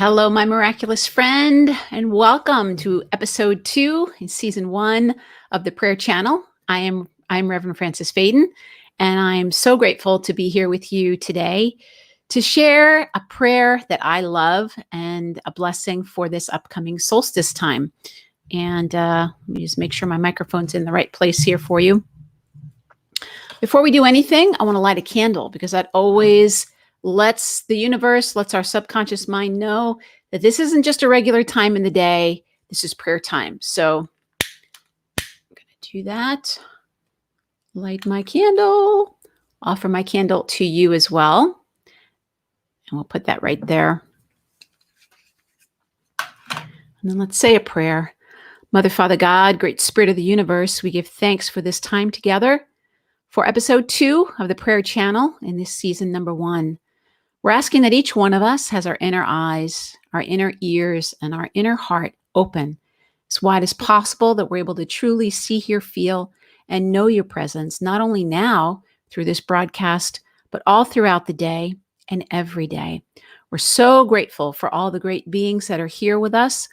Hello, my miraculous friend, and welcome to episode 2 in season 1 of the prayer channel. I'm Reverend Frances Faden, and I'm so grateful to be here with you today to share a prayer that I love and a blessing for this upcoming solstice time. And let me just make sure my microphone's in the right place here for you. Before we do anything, I want to light a candle because that always lets the universe, lets our subconscious mind know that this isn't just a regular time in the day. This is prayer time. So I'm going to do that. Light my candle. Offer my candle to you as well. And we'll put that right there. And then let's say a prayer. Mother, Father, God, great spirit of the universe, we give thanks for this time together for episode 2 of the prayer channel in this season number 1. We're asking that each one of us has our inner eyes, our inner ears, and our inner heart open as wide as possible, that we're able to truly see, hear, feel, and know your presence, not only now through this broadcast, but all throughout the day and every day. We're so grateful for all the great beings that are here with us,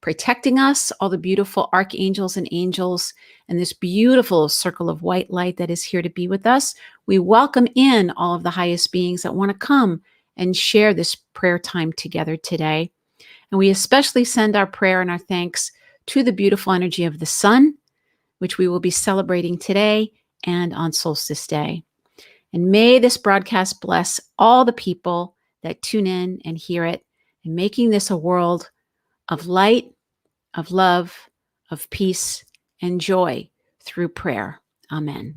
protecting us, all the beautiful archangels and angels, and this beautiful circle of white light that is here to be with us. We welcome in all of the highest beings that want to come and share this prayer time together today. And we especially send our prayer and our thanks to the beautiful energy of the sun, which we will be celebrating today and on Solstice Day. And may this broadcast bless all the people that tune in and hear it, and making this a world of light, of love, of peace, and joy through prayer. Amen.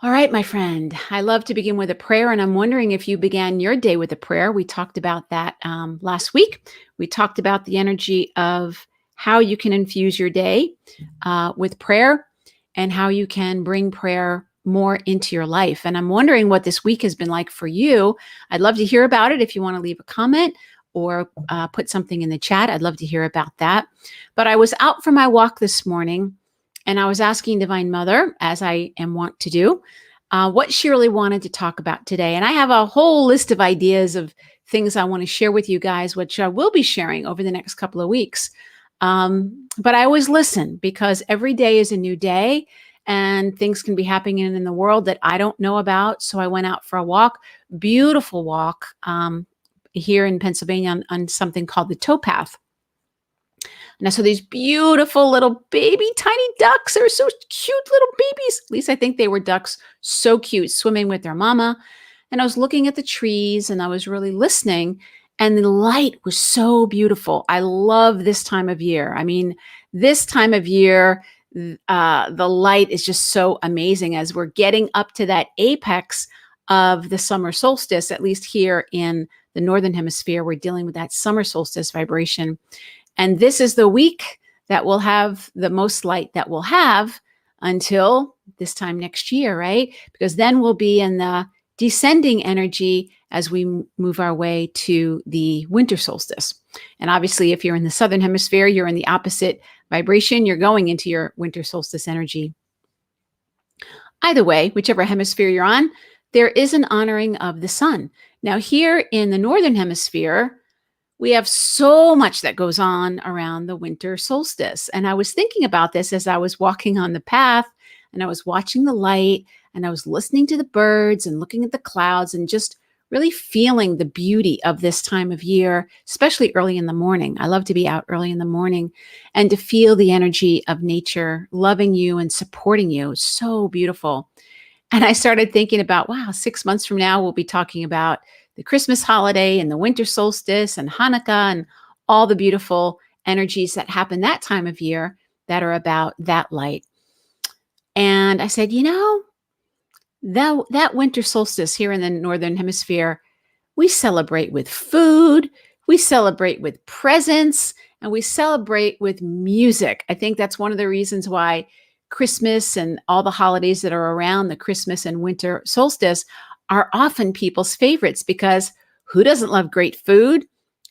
All right, my friend, I love to begin with a prayer, and I'm wondering if you began your day with a prayer. We talked about that last week. We talked about the energy of how you can infuse your day with prayer and how you can bring prayer more into your life. And I'm wondering what this week has been like for you. I'd love to hear about it. If you want to leave a comment or put something in the chat, I'd love to hear about that. But I was out for my walk this morning, and I was asking Divine Mother, as I am wont to do, what she really wanted to talk about today. And I have a whole list of ideas of things I want to share with you guys, which I will be sharing over the next couple of weeks. But I always listen, because every day is a new day and things can be happening in the world that I don't know about. So I went out for a walk, beautiful walk here in Pennsylvania on something called the towpath. And I saw these beautiful little baby tiny ducks. They're so cute, little babies. At least I think they were ducks. So cute, swimming with their mama. And I was looking at the trees and I was really listening. And the light was so beautiful. I love this time of year. I mean, this time of year, the light is just so amazing as we're getting up to that apex of the summer solstice. At least here in the Northern Hemisphere, we're dealing with that summer solstice vibration. And this is the week that will have the most light that we'll have until this time next year, right? Because then we'll be in the descending energy as we move our way to the winter solstice. And obviously, if you're in the Southern Hemisphere, you're in the opposite vibration. You're going into your winter solstice energy. Either way, whichever hemisphere you're on, there is an honoring of the sun. Now, here in the Northern Hemisphere, we have so much that goes on around the winter solstice. And I was thinking about this as I was walking on the path, and I was watching the light, and I was listening to the birds and looking at the clouds and just really feeling the beauty of this time of year, especially early in the morning. I love to be out early in the morning and to feel the energy of nature loving you and supporting you. It's so beautiful. And I started thinking about, wow, 6 months from now, we'll be talking about the Christmas holiday and the winter solstice and Hanukkah and all the beautiful energies that happen that time of year that are about that light. And I said, that winter solstice here in the Northern Hemisphere, we celebrate with food, we celebrate with presents, and we celebrate with music. I think that's one of the reasons why Christmas and all the holidays that are around the Christmas and winter solstice are often people's favorites, because who doesn't love great food?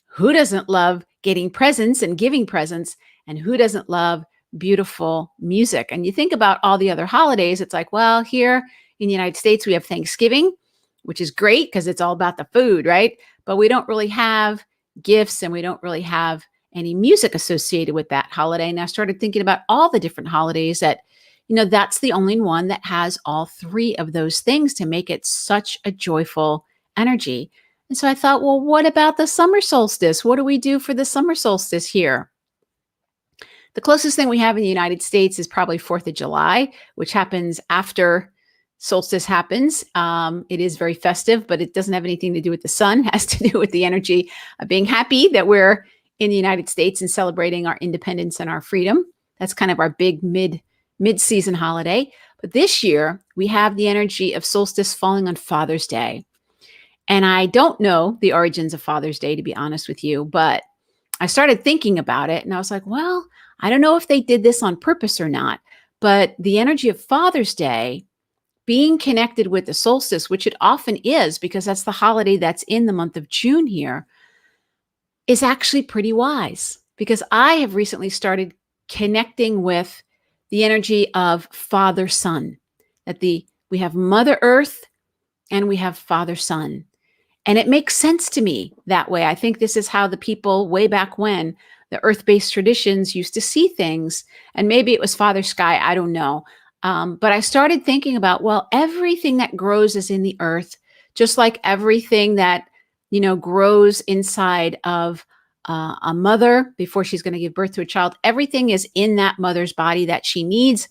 Who doesn't love getting presents and giving presents? And who doesn't love beautiful music? And you think about all the other holidays, it's like, well, here in the United States, we have Thanksgiving, which is great because it's all about the food, right? But we don't really have gifts and we don't really have any music associated with that holiday. And I started thinking about all the different holidays that, that's the only one that has all three of those things to make it such a joyful energy. And so I thought, well, what about the summer solstice? What do we do for the summer solstice here? The closest thing we have in the United States is probably 4th of July, which happens after solstice happens. It is very festive, but it doesn't have anything to do with the sun. It has to do with the energy of being happy that we're in the United States and celebrating our independence and our freedom. That's kind of our big mid-season holiday. But this year, we have the energy of solstice falling on Father's Day. And I don't know the origins of Father's Day, to be honest with you, but I started thinking about it and I was like, well, I don't know if they did this on purpose or not, but the energy of Father's Day being connected with the solstice, which it often is because that's the holiday that's in the month of June here, is actually pretty wise because I have recently started connecting with the energy of Father Sun, that we have Mother Earth and we have Father Sun. And it makes sense to me that way. I think this is how the people way back when, the earth-based traditions used to see things. And maybe it was Father Sky, I don't know. But I started thinking about, well, everything that grows is in the earth, just like everything that, grows inside of a mother before she's going to give birth to a child. Everything is in that mother's body that she needs,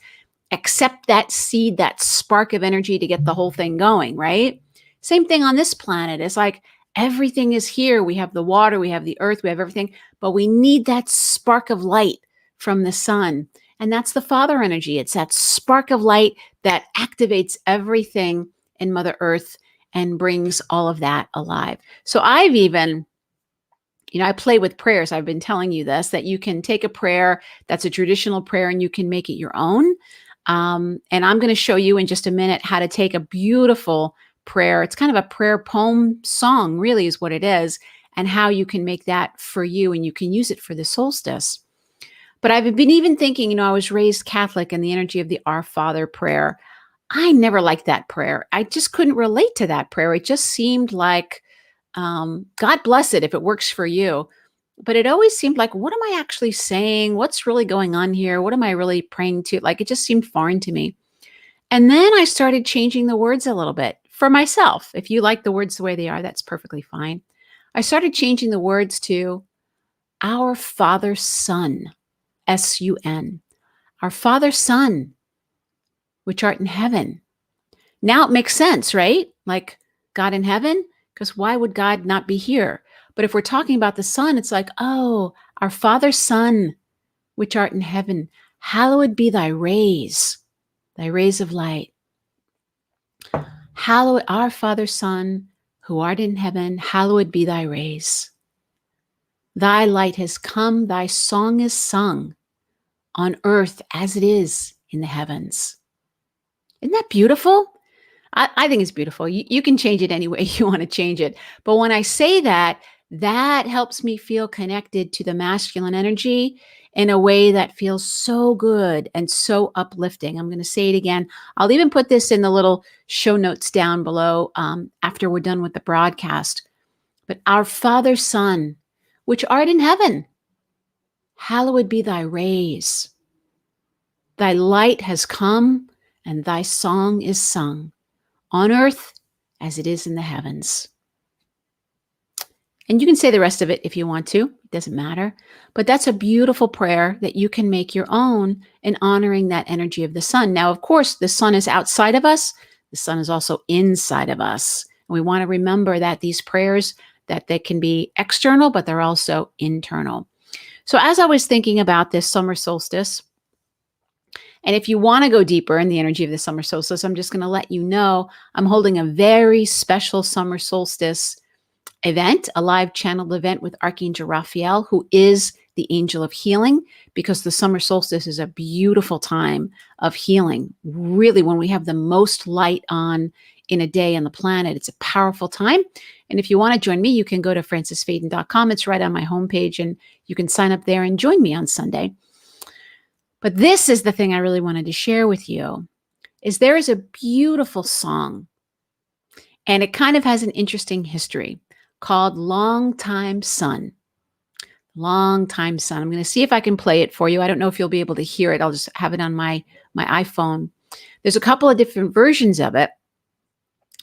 except that seed, that spark of energy to get the whole thing going, right? Same thing on this planet. It's like everything is here. We have the water, we have the earth, we have everything, but we need that spark of light from the sun. And that's the father energy. It's that spark of light that activates everything in Mother Earth and brings all of that alive. So I've even, I play with prayers. I've been telling you this, that you can take a prayer that's a traditional prayer and you can make it your own. And I'm going to show you in just a minute how to take a beautiful prayer. It's kind of a prayer poem song, really is what it is, and how you can make that for you and you can use it for the solstice. But I've been even thinking, I was raised Catholic and the energy of the Our Father prayer. I never liked that prayer. I just couldn't relate to that prayer. It just seemed like, God bless it if it works for you. But it always seemed like, what am I actually saying? What's really going on here? What am I really praying to? Like, it just seemed foreign to me. And then I started changing the words a little bit for myself. If you like the words the way they are, that's perfectly fine. I started changing the words to Our Father Sun, S-U-N. Our Father Sun, which art in heaven. Now it makes sense, right? Like God in heaven, because why would God not be here? But if we're talking about the sun, it's like, oh, our Father Sun, which art in heaven, hallowed be thy rays of light. Hallowed, our Father Sun, who art in heaven, hallowed be thy rays. Thy light has come, thy song is sung on earth as it is in the heavens. Isn't that beautiful? I think it's beautiful. You can change it any way you want to change it. But when I say that, that helps me feel connected to the masculine energy in a way that feels so good and so uplifting. I'm going to say it again. I'll even put this in the little show notes down below after we're done with the broadcast. But our Father Sun, which art in heaven, hallowed be thy rays. Thy light has come and thy song is sung on earth as it is in the heavens. And you can say the rest of it if you want to. It doesn't matter. But that's a beautiful prayer that you can make your own in honoring that energy of the sun. Now, of course, the sun is outside of us. The sun is also inside of us. And we want to remember that these prayers, that they can be external, but they're also internal. So as I was thinking about this summer solstice, and if you want to go deeper in the energy of the summer solstice, I'm just going to let you know I'm holding a very special summer solstice event, a live channeled event with Archangel Raphael, who is the angel of healing, because the summer solstice is a beautiful time of healing. Really, when we have the most light on in a day on the planet, it's a powerful time. And if you want to join me, you can go to francisfaden.com. It's right on my homepage, and you can sign up there and join me on Sunday. But this is the thing I really wanted to share with you, is there is a beautiful song. And it kind of has an interesting history called Long Time Sun. Long Time Sun. I'm going to see if I can play it for you. I don't know if you'll be able to hear it. I'll just have it on my iPhone. There's a couple of different versions of it,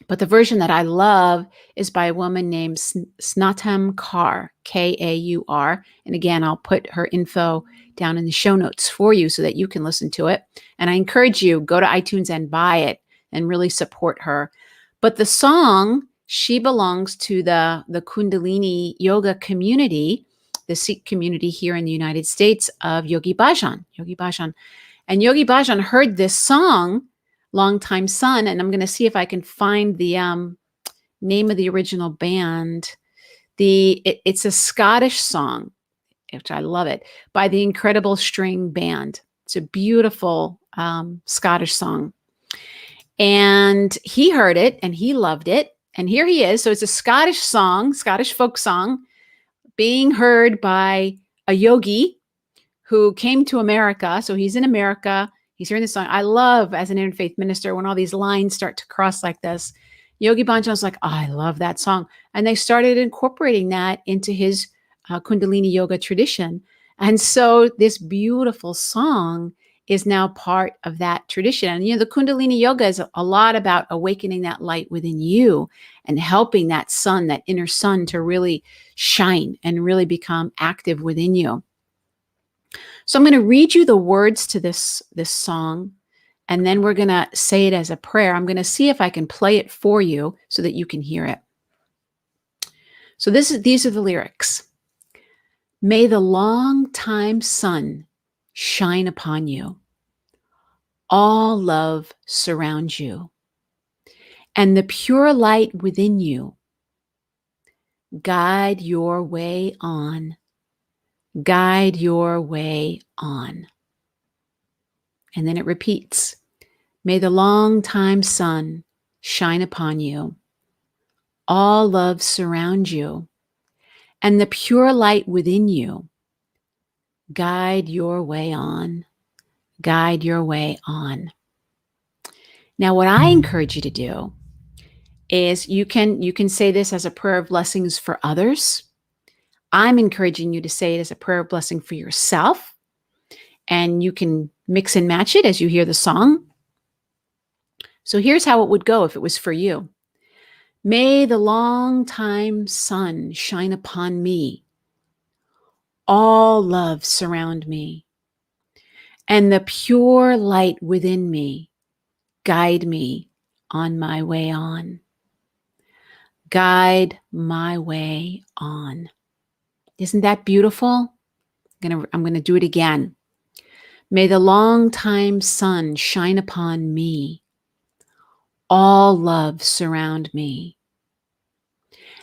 but the version that I love is by a woman named Snatam Kaur, Kaur. And again, I'll put her info down in the show notes for you so that you can listen to it. And I encourage you, go to iTunes and buy it and really support her. But the song, she belongs to the Kundalini Yoga community, the Sikh community here in the United States of Yogi Bhajan. Yogi Bhajan. And Yogi Bhajan heard this song, Long Time Sun, and I'm going to see if I can find the name of the original band. It's a Scottish song, which I love it, by the Incredible String Band. It's a beautiful Scottish song. And he heard it and he loved it. And here he is. So it's a Scottish song, Scottish folk song, being heard by a yogi who came to America. So he's in America. He's hearing this song. I love, as an interfaith minister, when all these lines start to cross like this. Yogi Bhajan was like, oh, I love that song. And they started incorporating that into his Kundalini Yoga tradition. And so this beautiful song is now part of that tradition. And, the Kundalini Yoga is a lot about awakening that light within you and helping that sun, that inner sun, to really shine and really become active within you. So I'm going to read you the words to this song, and then we're going to say it as a prayer. I'm going to see if I can play it for you so that you can hear it. So these are the lyrics. May the long time sun shine upon you. All love surrounds you. And the pure light within you guide your way on. Guide your way on. And then it repeats. May the long time sun shine upon you. All love surround you. And the pure light within you guide your way on. Guide your way on. Now, what I encourage you to do is you can say this as a prayer of blessings for others. I'm encouraging you to say it as a prayer of blessing for yourself. And you can mix and match it as you hear the song. So here's how it would go if it was for you. May the long time sun shine upon me. All love surround me. And the pure light within me guide me on my way on. Guide my way on. Isn't that beautiful? I'm going to do it again. May the long time sun shine upon me. All love surround me.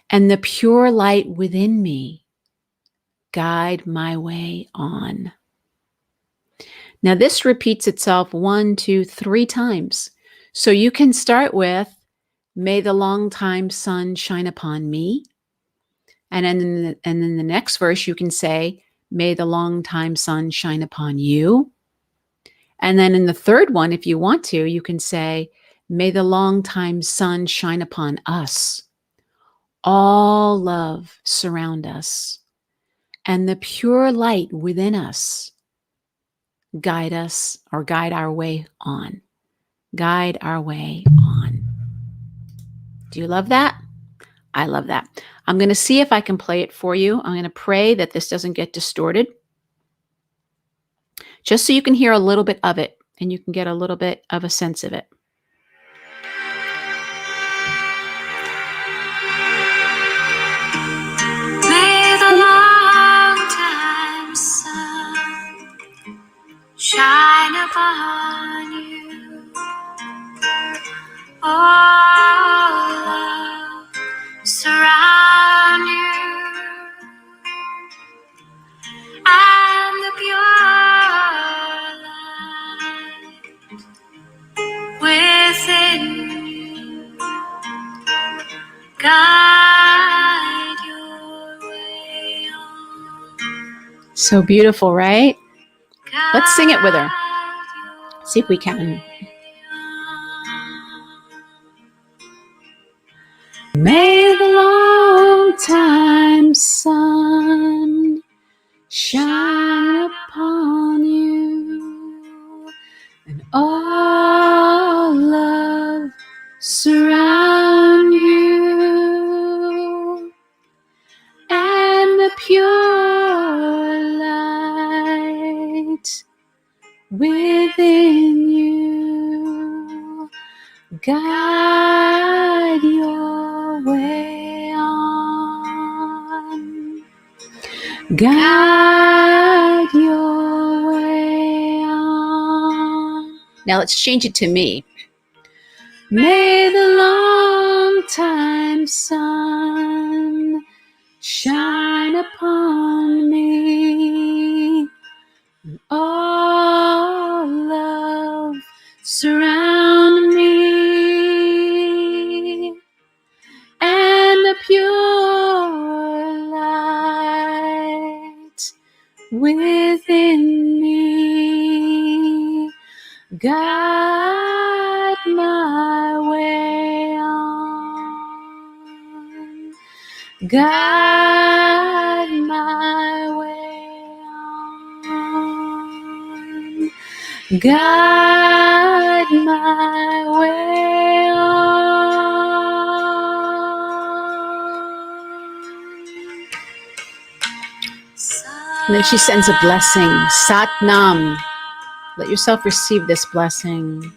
And the pure light within me guide my way on. Now this repeats itself 1, 2, 3 times. So you can start with, may the long time sun shine upon me. And then the next verse you can say, may the long time sun shine upon you. And then in the third one, if you want to, you can say, may the long time sun shine upon us. All love surround us. And the pure light within us guide us, or guide our way on. Guide our way on. Do you love that? I love that. I'm going to see if I can play it for you. I'm going to pray that this doesn't get distorted, just so you can hear a little bit of it and you can get a little bit of a sense of it. May the long time sun shine upon you. All love surround you. And the pure light within you guide your way on. So beautiful, right? Let's sing it with her. See if we can. within you. Guide your way on. Guide your way on. Now let's change it to me. May the long time sun shine upon me. All love surround me, and the pure light within me guide my way on. Guide my way on. Guide my way on. And then she sends a blessing. Sat Nam. Let yourself receive this blessing.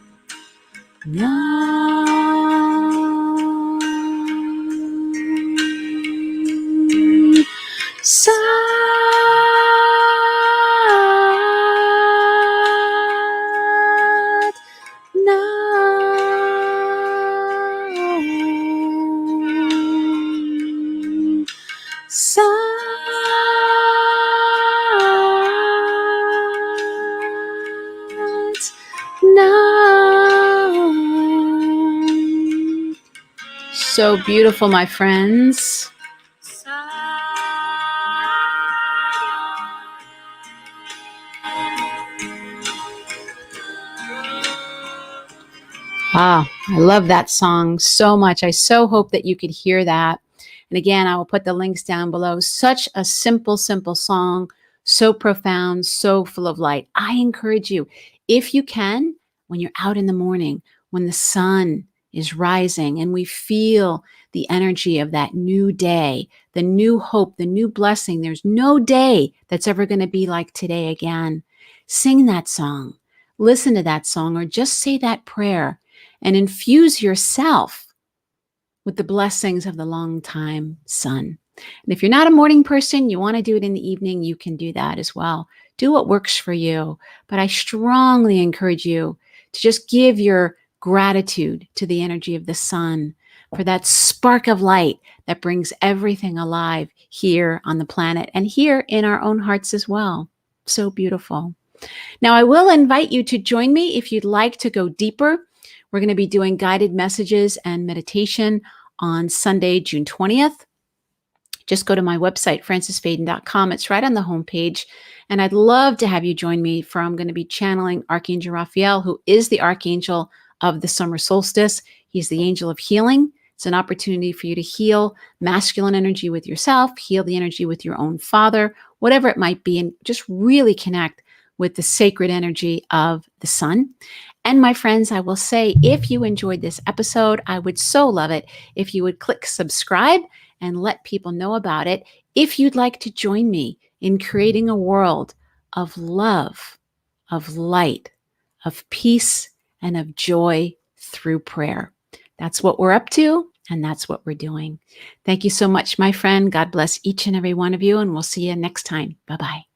Nam. Sat Nam. Sat Nam. So beautiful, my friends. Ah, I love that song so much. I so hope that you could hear that. And again, I will put the links down below. Such a simple, simple song, so profound, so full of light. I encourage you, if you can, when you're out in the morning, when the sun is rising and we feel the energy of that new day, the new hope, the new blessing. There's no day that's ever going to be like today again. Sing that song, listen to that song, or just say that prayer and infuse yourself with the blessings of the long time sun. And if you're not a morning person, you want to do it in the evening, you can do that as well. Do what works for you. But I strongly encourage you to just give your gratitude to the energy of the sun for that spark of light that brings everything alive here on the planet and here in our own hearts as well. So beautiful. Now, I will invite you to join me if you'd like to go deeper. We're going to be doing guided messages and meditation on Sunday, June 20th. Just go to my website, francisfaden.com. It's right on the homepage. And I'd love to have you join me for I'm going to be channeling Archangel Raphael, who is the Archangel of the Summer Solstice. He's the angel of healing. It's an opportunity for you to heal masculine energy with yourself, heal the energy with your own father, whatever it might be, and just really connect with the sacred energy of the sun. And my friends, I will say, if you enjoyed this episode, I would so love it if you would click subscribe and let people know about it. If you'd like to join me in creating a world of love, of light, of peace, and of joy through prayer. That's what we're up to, and that's what we're doing. Thank you so much, my friend. God bless each and every one of you, and we'll see you next time. Bye-bye.